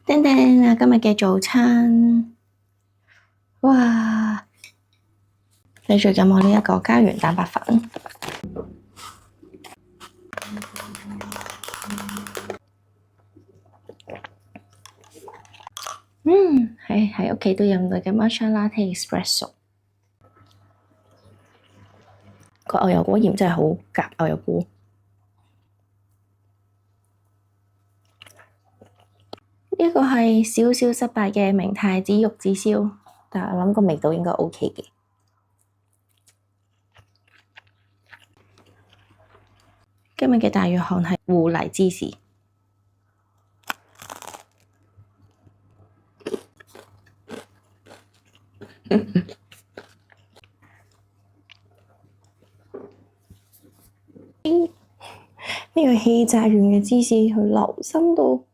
叮叮啊！今日嘅早餐，哇！你最近有冇呢一個膠原蛋白粉？喺屋企都飲到嘅 Matcha Latte Espresso。個牛油果鹽真係好夾牛油果。呢個係少少失敗嘅明太子玉子燒，但係我諗個味道應該 OK 嘅。今日嘅大約項係芋泥芝士。呢個氣炸完嘅芝士去流心到。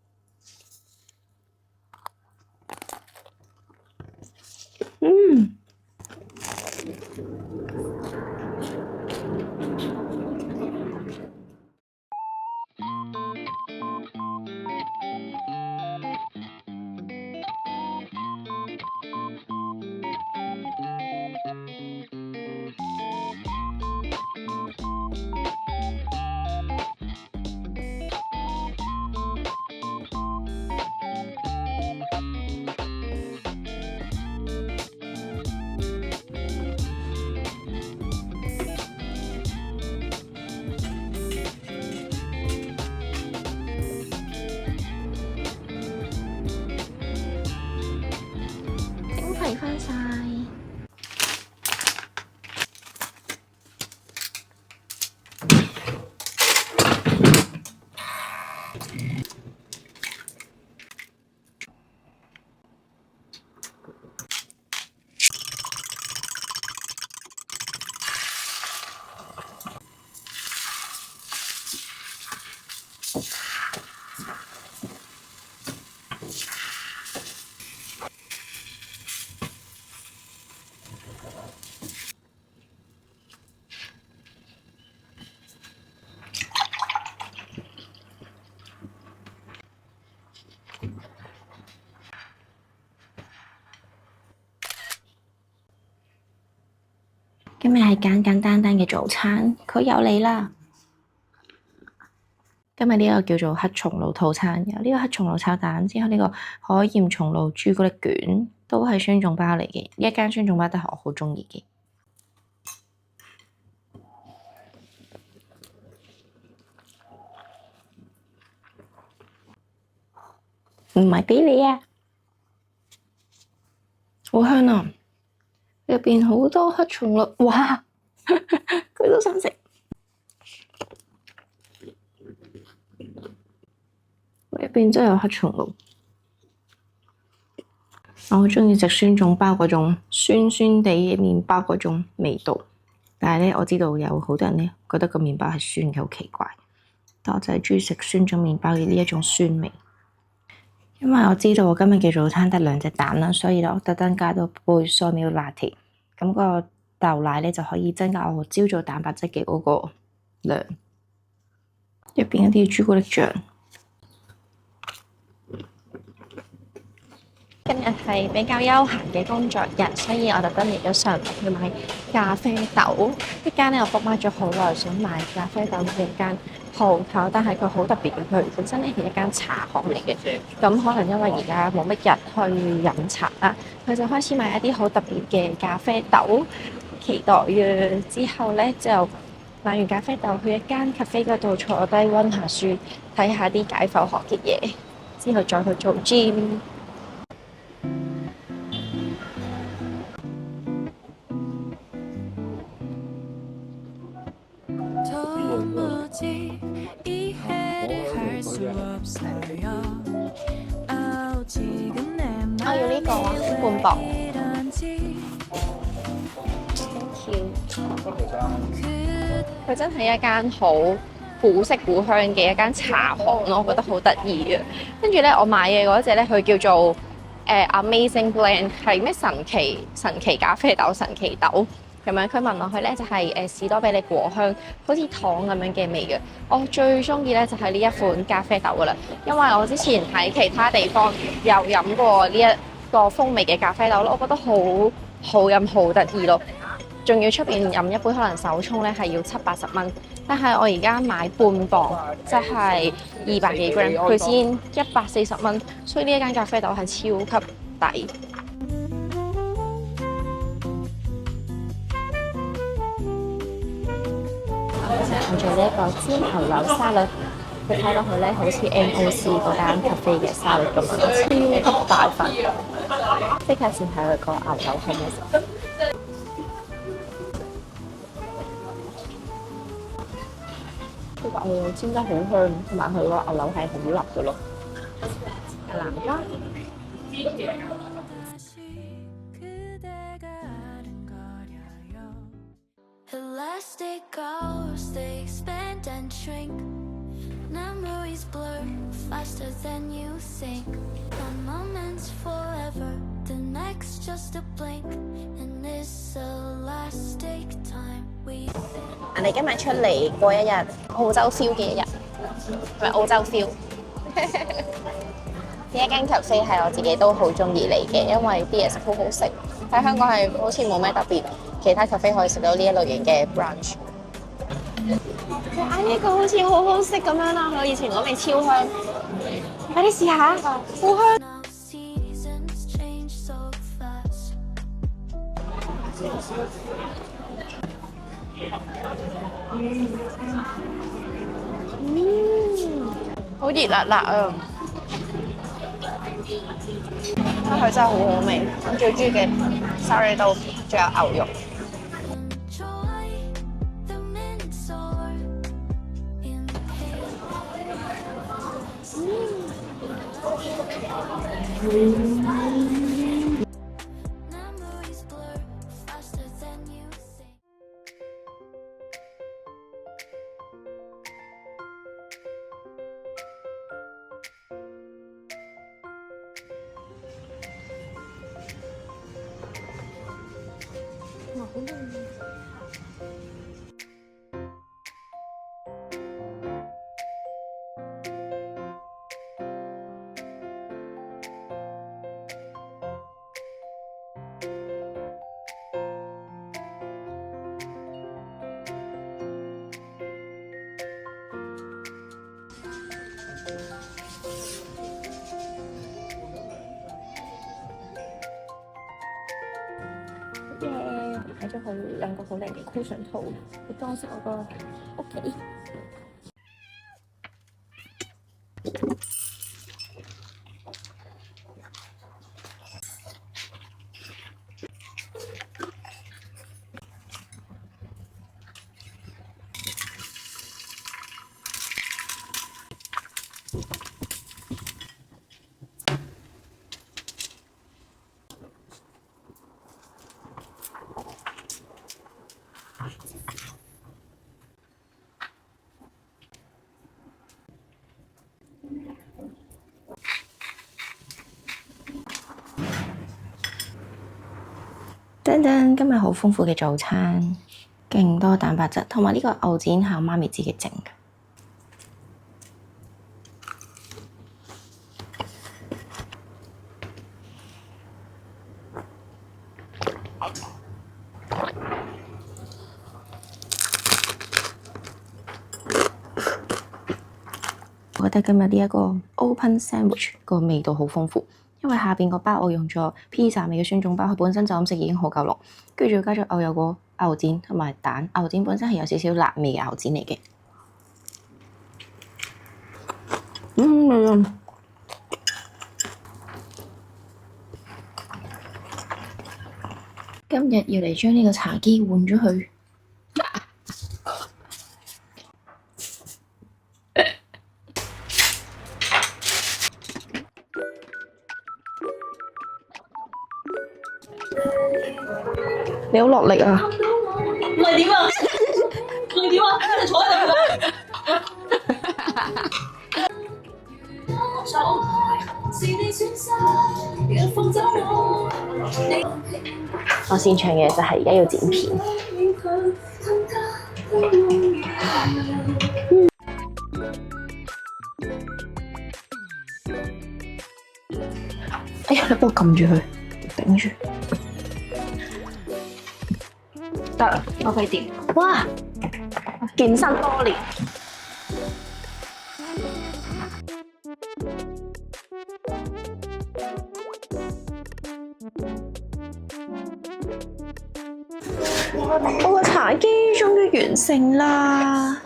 整齊返晒。今日係簡簡單單嘅早餐，佢有你啦。今日呢個叫做黑松露套餐，有呢個黑松露炒蛋，之後呢個海鹽松露朱古力卷，都係酸種包嚟嘅。呢一間酸種包都係我好鍾意嘅。唔係畀你啊，好香啊！入邊好多黑松露，哇！佢都想食。入邊真係有黑松露，我好鍾意食酸種包嗰種酸酸地嘅麵包嗰種味道。但係咧，我知道有好多人咧覺得個麵包係酸嘅，好奇怪。但我就係鍾意食酸種麵包嘅呢一種酸味。因為我知道我今日嘅早餐得2隻蛋啦，所以咧我特登加多杯 soy milk latte。咁個豆奶咧就可以增加我朝早蛋白質嘅嗰個量。入邊一啲朱古力醬。今日係係比較休閒嘅工作日，所以我特登嚟咗上環去買咖啡豆。呢間咧我 book 咗好耐，想買咖啡豆嘅一間鋪頭，但係佢好特別嘅，佢本身咧係一間茶行嚟嘅。咁可能因為而家冇乜人去飲茶啦，佢就開始賣一啲好特別嘅咖啡豆。期待嘅之後咧就買完咖啡豆去一間 cafe 嗰度坐低温下書，睇下啲解剖學嘅嘢，之後再去做 gym。我要呢個啊，半磅。佢真係一間好古色古香嘅一間茶行咯，我覺得好得意啊！跟住咧，我買嘅嗰隻咧，佢叫做Amazing Blend， 係咩神奇咖啡豆、神奇豆咁樣。佢聞落去咧就係士多啤梨果香，好似糖咁樣嘅味嘅。我最中意咧就係呢一款咖啡豆噶啦，因為我之前喺其他地方有飲過呢一個風味嘅咖啡豆咯，我覺得好飲好得意咯。仲要出邊飲一杯可能手沖咧係要70-80蚊，但係我而家買半磅，即係200幾 gram， 佢先140蚊，所以呢一間咖啡豆係超級抵。我做呢一個煎牛柳沙律，佢睇落去咧好似 NOC 嗰間 cafe 嘅沙律咁樣，超級大份。即刻試下佢個牛柳係咩色。呢個牛柳煎得好香，同埋佢個牛柳係好腍嘅咯。南瓜。我哋今日出嚟過一日澳洲 feel 嘅一日，係咪澳洲 feel？ 呢一間 cafe 係我自己都好中意嚟嘅，因為啲嘢食好好食。喺香港係好似冇咩特別，其他 cafe 可以食到呢一類型嘅 brunch。哇！呢個好似好好食咁樣啦，我以前攞味超香，快啲試下，好香！好熱辣辣啊！佢真係好好味，我最中意嘅沙律豆，仲有牛肉。買咗好兩個好靚嘅 cushion 套，去裝飾我個屋企。噔噔，今日好豐富嘅早餐，勁多蛋白質，同埋呢個牛展係我媽咪自己整嘅。我覺得今日呢一個 open sandwich 個味道好豐富，因為下邊個包我用咗披薩味嘅酸種包，佢本身就咁食已經好夠濃，跟住仲要加咗牛油果、牛展同埋蛋。牛展本身係有少少辣味嘅牛展嚟嘅。今日要嚟將呢個茶几換咗佢。你好落力啊！唔係點啊？唔係點啊？你坐喺度啦！我擅長嘅就係而家要剪片。哎呀，你幫我撳住佢，頂住。得，我可以掂。哇！健身多年。我個茶几終於完成啦。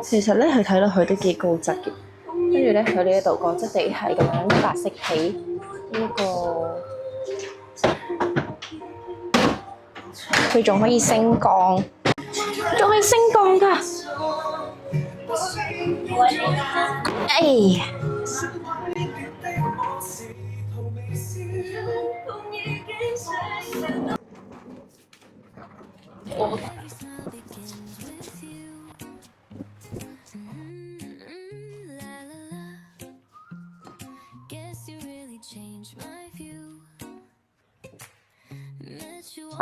其實咧，佢睇落去都幾高質嘅。跟住咧，佢呢一度個質地係咁樣白色皮呢個，佢仲可以升降，仲可以升降㗎。哎！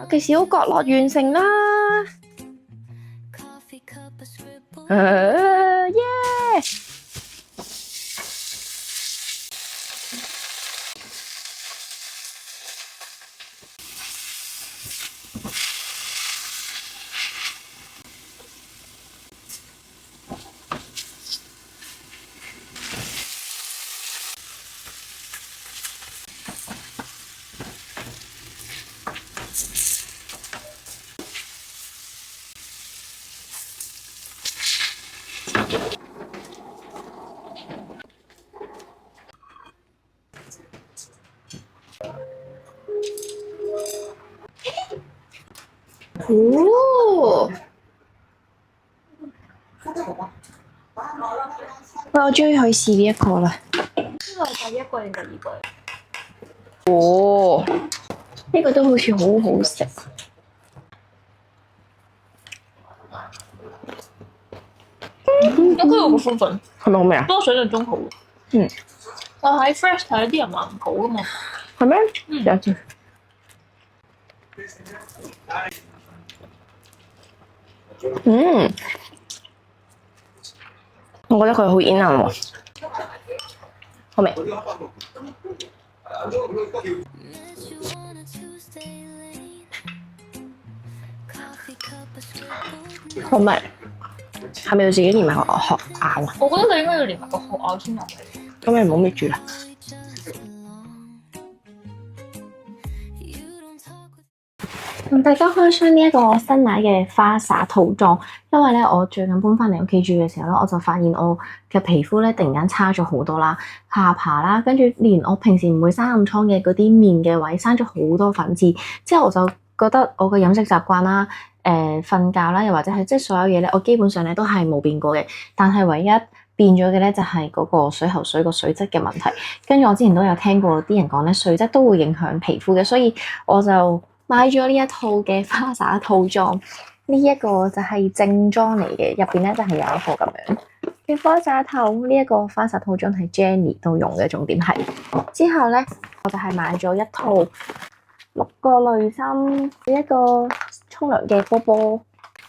嘅小角落完成啦！耶！哦！我終於可以試呢一個啦。呢個係第一個定第二個？哦，呢個都好似好好食。應該有個風粉，係咪好味啊？比我想象中好。但喺 Fresh 睇啲人話唔好噶嘛。係咩？有隻。我覺得佢好煙韌喎，好味。好味，係咪要自己連埋個殼咬啊？我覺得你應該要連埋個殼咬先有味。咁你唔好搣住啦。同大家開箱呢一個新買嘅花灑套裝，因為咧我最近搬翻嚟屋企住嘅時候咧，我就發現我嘅皮膚咧突然間差咗好多啦，下巴啦，跟住連我平時唔會生暗瘡嘅嗰啲面嘅位生咗好多粉刺，之後我就覺得我嘅飲食習慣啦、瞓覺啦，又或者係即係所有嘢咧，我基本上咧都係冇變過嘅，但係唯一變咗嘅咧就係嗰個水喉水個水質嘅問題。跟住我之前都有聽過啲人講咧，水質都會影響皮膚嘅，所以我就買咗呢一套嘅花灑套裝，呢一個就係正裝嚟嘅，入邊咧就係有一個咁樣嘅花灑頭。呢一個花灑套裝係 Jenny 都用嘅，重點係之後咧，我就係買咗一套6個濾芯，一個沖涼嘅波波，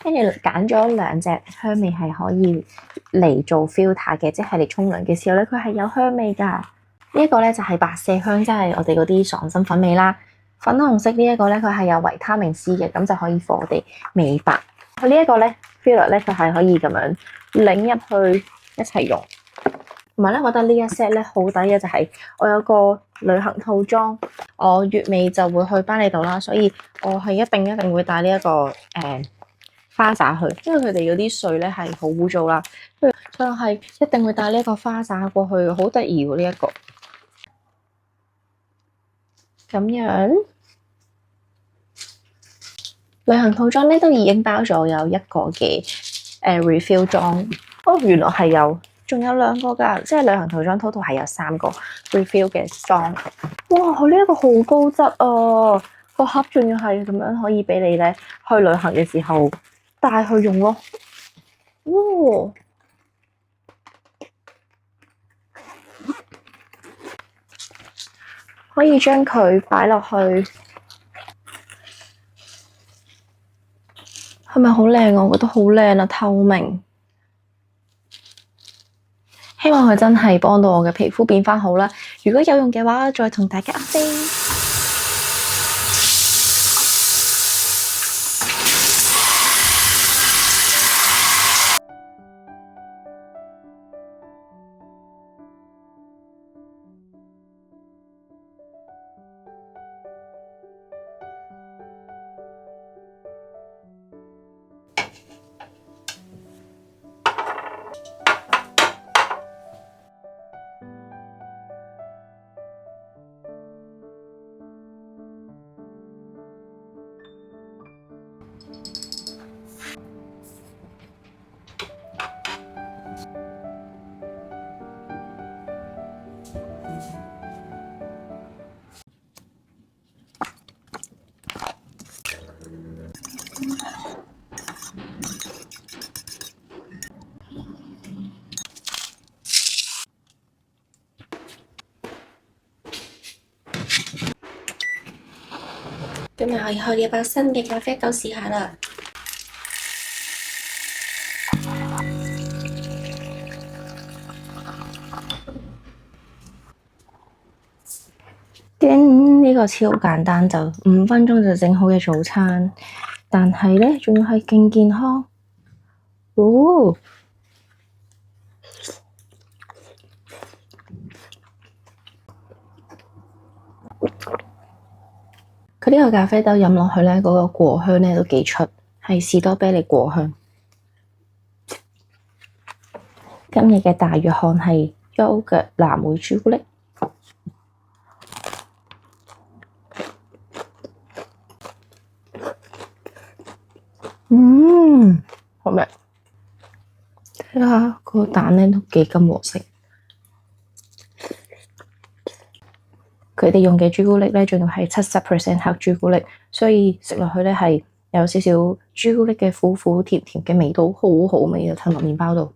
跟住揀咗2隻香味係可以嚟做 filter 嘅，即係你沖涼嘅時候咧，佢係有香味㗎。呢一個咧就係白麝香，即係我哋嗰啲爽身粉味啦。粉紅色呢一個咧，佢係有維他命 C 嘅，咁就可以幫我哋美白。佢呢一個咧 feel 咧，佢係可以咁樣擰入去一齊用。同埋咧，我覺得呢一 set 咧好抵嘅就係我有個旅行套裝，我月尾就會去巴厘島啦，所以我係一定會帶呢一個花灑去，因為佢哋嗰啲水咧係好污糟啦，所以係一定會帶呢一個花灑過去，好得意喎呢一個。咁樣旅行套裝咧都已經包咗有一個嘅refill 裝，哦原來係有。仲有2個㗎，即係旅行套裝 total 係有3個 refill 嘅裝。哇！佢呢一個好高質啊，個盒仲要係咁樣可以俾你咧去旅行嘅時候帶去用咯。哇！可以將佢擺落去，係咪好靚啊？我覺得好靚啊，透明。希望佢真係幫到我嘅皮膚變返好啦！如果有用嘅話，再同大家 update。今日可以開一包新嘅咖啡豆試下啦。呢個超簡單，就5分鐘就整好嘅早餐，但係咧仲要係勁健康。哦！佢呢個咖啡豆飲落去咧，嗰個果香咧都幾出，係士多啤梨果香。今日嘅大約項係yogurt藍莓朱古力。好味！睇下個蛋咧都幾金黃色。佢哋用嘅朱古力咧，仲要係70% 黑朱古力，所以食落去咧係有少少朱古力嘅苦苦甜甜嘅味道，好好味啊！吞落麵包度。